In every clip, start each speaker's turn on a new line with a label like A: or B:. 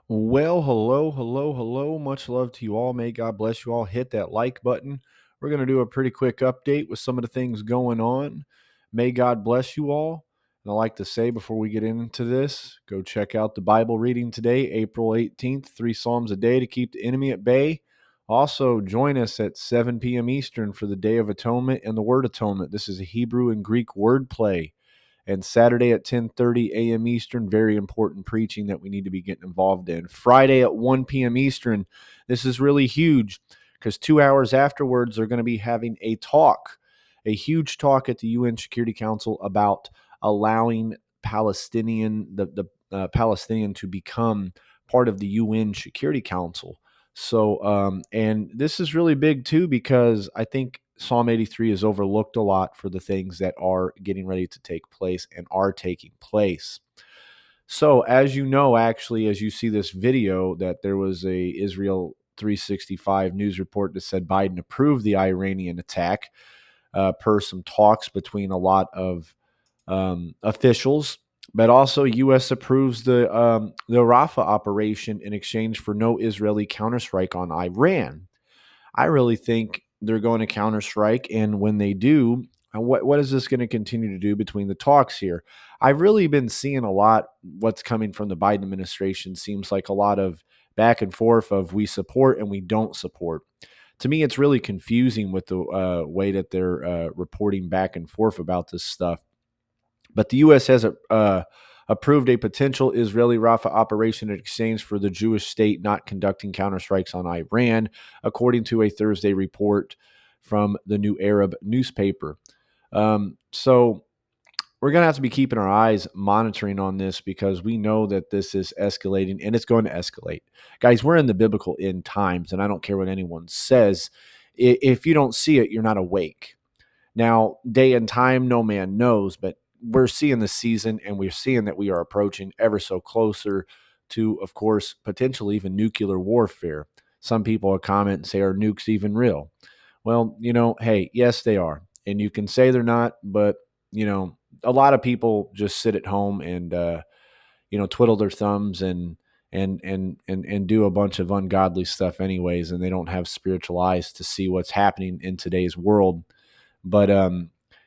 A: Well, hello, hello, hello. Much love to you all. May God bless you all. Hit that like button. We're going to do a pretty quick update with some of the things going on. May God bless you all. And I like to say before we get into this, go check out the Bible reading today, April 18th, 3 Psalms a day to keep the enemy at bay. Also, join us at 7 p.m. Eastern for the Day of Atonement and the Word Atonement. This is a Hebrew and Greek word play. And Saturday at 10:30 a.m. Eastern, very important preaching that we need to be getting involved in. Friday at 1 p.m. Eastern, this is really huge because 2 hours afterwards, they're going to be having a huge talk at the UN Security Council about allowing the Palestinian to become part of the UN Security Council. So, and this is really big too because I think Psalm 83 is overlooked a lot for the things that are getting ready to take place and are taking place. So, as you know, actually, as you see this video, that there was a Israel 365 news report that said Biden approved the Iranian attack per some talks between a lot of officials. But also, U.S. approves the Rafah operation in exchange for no Israeli counterstrike on Iran. I really think they're going to counterstrike, and when they do, what is this going to continue to do between the talks here? I've really been seeing a lot what's coming from the Biden administration seems like a lot of back and forth of we support and we don't support. To me, it's really confusing with the way that they're reporting back and forth about this stuff. But the U.S. has approved a potential Israeli Rafah operation in exchange for the Jewish state not conducting counterstrikes on Iran, according to a Thursday report from the New Arab newspaper. So we're going to have to be keeping our eyes monitoring on this because we know that this is escalating and it's going to escalate. Guys, we're in the biblical end times, and I don't care what anyone says. If you don't see it, you're not awake. Now, day and time, no man knows, but we're seeing the season and we're seeing that we are approaching ever so closer to, of course, potentially even nuclear warfare. Some people will comment and say, are nukes even real? Well, hey, yes, they are. And you can say they're not, but, a lot of people just sit at home and, twiddle their thumbs and do a bunch of ungodly stuff anyways, and they don't have spiritual eyes to see what's happening in today's world. But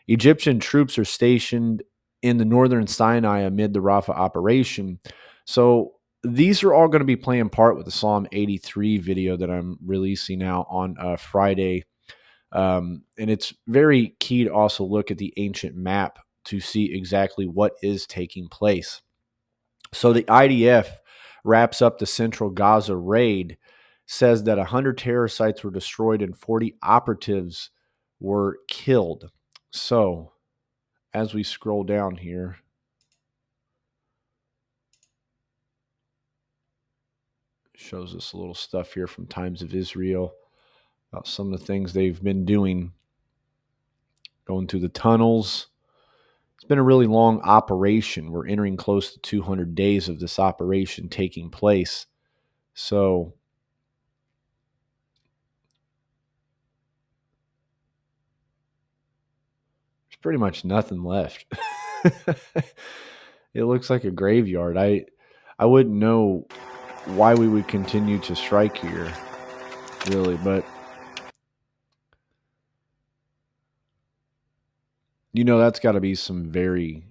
A: Egyptian troops are stationed in the northern Sinai amid the Rafah operation. So these are all going to be playing part with the Psalm 83 video that I'm releasing out on Friday. And it's very key to also look at the ancient map to see exactly what is taking place. So the IDF wraps up the central Gaza raid, says that 100 terror sites were destroyed and 40 operatives were killed. So as we scroll down here, shows us a little stuff here from Times of Israel about some of the things they've been doing, going through the tunnels. It's been a really long operation. We're entering close to 200 days of this operation taking place. So there's pretty much nothing left. It looks like a graveyard. I wouldn't know why we would continue to strike here, really, but that's got to be some very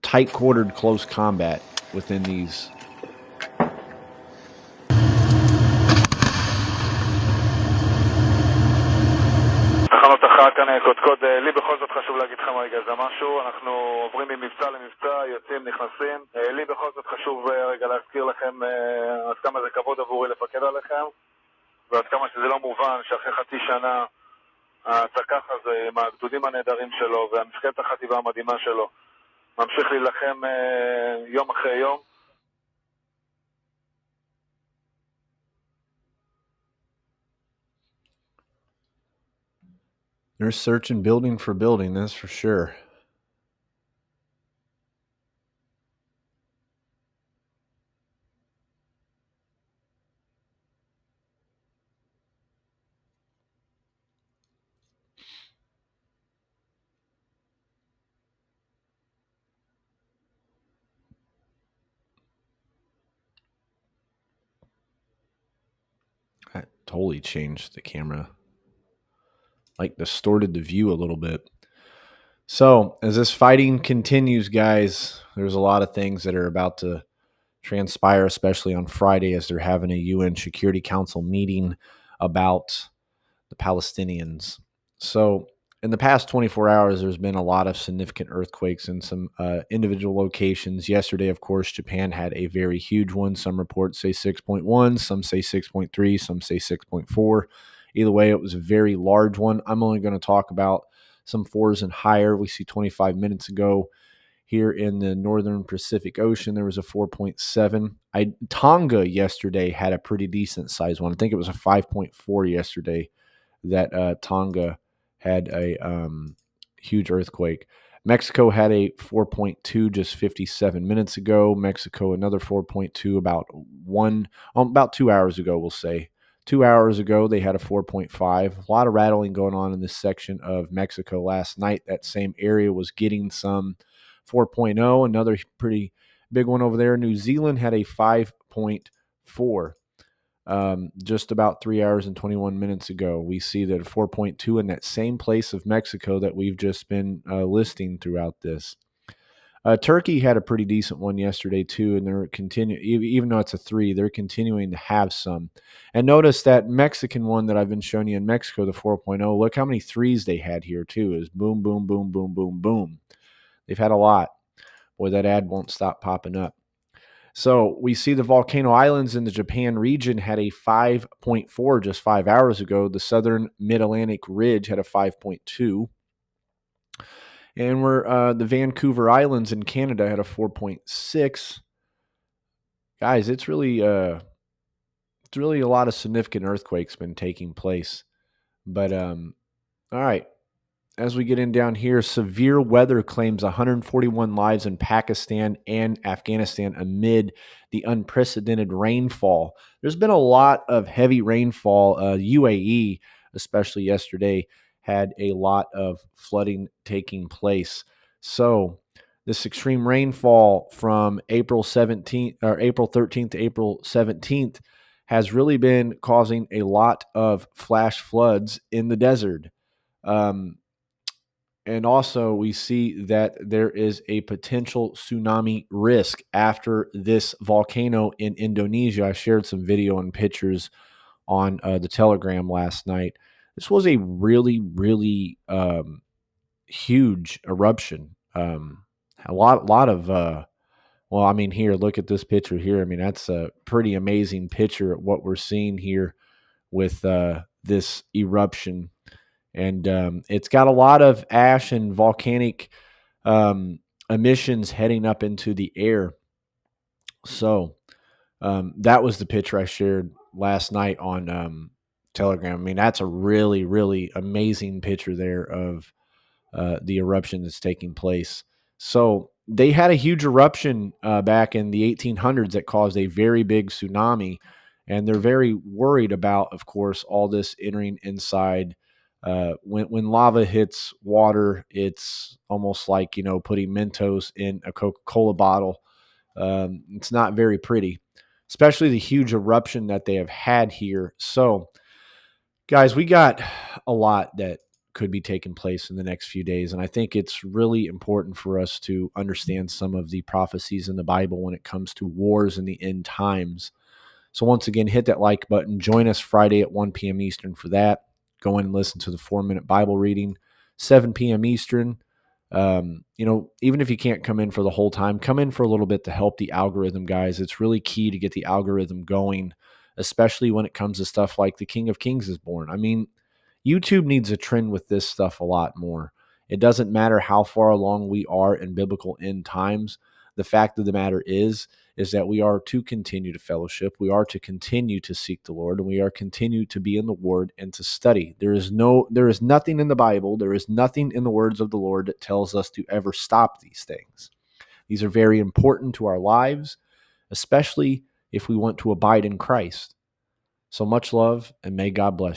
A: tight quartered close combat within these.
B: תחנות אחת כאן קודקוד, לי בכל זאת חשוב להגיד לכם רגע איזה משהו, אנחנו עוברים ממבצע למבצע, יוצאים, נכנסים, לי בכל זאת חשוב רגע להזכיר לכם עד כמה זה כבוד עבורי לפקד עליכם, ועד כמה שזה לא מובן שאחרי חצי שנה הצקח הזה עם הגדודים הנהדרים שלו והמפקדת החטיבה המדהימה שלו ממשיך להילחם יום אחרי יום.
A: They're searching building for building, that's for sure. totally changed the camera, like distorted the view a little bit. So, as this fighting continues, guys, there's a lot of things that are about to transpire, especially on Friday, as they're having a UN Security Council meeting about the Palestinians. So, in the past 24 hours, there's been a lot of significant earthquakes in some individual locations. Yesterday, of course, Japan had a very huge one. Some reports say 6.1, some say 6.3, some say 6.4. Either way, it was a very large one. I'm only going to talk about some fours and higher. We see 25 minutes ago here in the northern Pacific Ocean, there was a 4.7. Tonga yesterday had a pretty decent size one. I think it was a 5.4 yesterday that Tonga had a huge earthquake. Mexico had a 4.2 just 57 minutes ago. Mexico another 4.2 about 2 hours ago, we'll say. 2 hours ago, they had a 4.5. A lot of rattling going on in this section of Mexico last night. That same area was getting some 4.0. Another pretty big one over there. New Zealand had a 5.4 just about 3 hours and 21 minutes ago. We see that a 4.2 in that same place of Mexico that we've just been listing throughout this. Turkey had a pretty decent one yesterday too, and they're continuing. Even though it's a 3, they're continuing to have some. And notice that Mexican one that I've been showing you in Mexico, the 4.0. Look how many 3s they had here too. Is boom, boom, boom, boom, boom, boom. They've had a lot. Boy, that ad won't stop popping up. So we see the volcano islands in the Japan region had a 5.4 just 5 hours ago. The southern mid-Atlantic ridge had a 5.2. And the Vancouver Islands in Canada had a 4.6. Guys, it's really a lot of significant earthquakes been taking place. But all right, as we get in down here, severe weather claims 141 lives in Pakistan and Afghanistan amid the unprecedented rainfall. There's been a lot of heavy rainfall. UAE, especially yesterday, had a lot of flooding taking place. So, this extreme rainfall from April 17th or April 13th to April 17th has really been causing a lot of flash floods in the desert. Um, and also, we see that there is a potential tsunami risk after this volcano in Indonesia. I shared some video and pictures on the Telegram last night. This was a really, really huge eruption. A lot of, well, I mean, here, look at this picture here. I mean, that's a pretty amazing picture of what we're seeing here with this eruption, and it's got a lot of ash and volcanic um, emissions heading up into the air. So that was the picture I shared last night on Telegram. I mean, that's a really, really amazing picture there of the eruption that's taking place. So they had a huge eruption back in the 1800s that caused a very big tsunami, and they're very worried about, of course, all this entering inside. When lava hits water, it's almost like putting Mentos in a Coca-Cola bottle. It's not very pretty, especially the huge eruption that they have had here. So guys, we got a lot that could be taking place in the next few days. And I think it's really important for us to understand some of the prophecies in the Bible when it comes to wars in the end times. So, once again, hit that like button. Join us Friday at 1 p.m. Eastern for that. Go in and listen to the 4-minute Bible reading, 7 p.m. Eastern. Even if you can't come in for the whole time, come in for a little bit to help the algorithm, guys. It's really key to get the algorithm going, especially when it comes to stuff like the King of Kings is born. I mean, YouTube needs a trend with this stuff a lot more. It doesn't matter how far along we are in biblical end times. The fact of the matter is that we are to continue to fellowship. We are to continue to seek the Lord, and we are continue to be in the Word and to study. There is nothing in the Bible, there is nothing in the words of the Lord that tells us to ever stop these things. These are very important to our lives, especially if we want to abide in Christ. So much love, and may God bless you.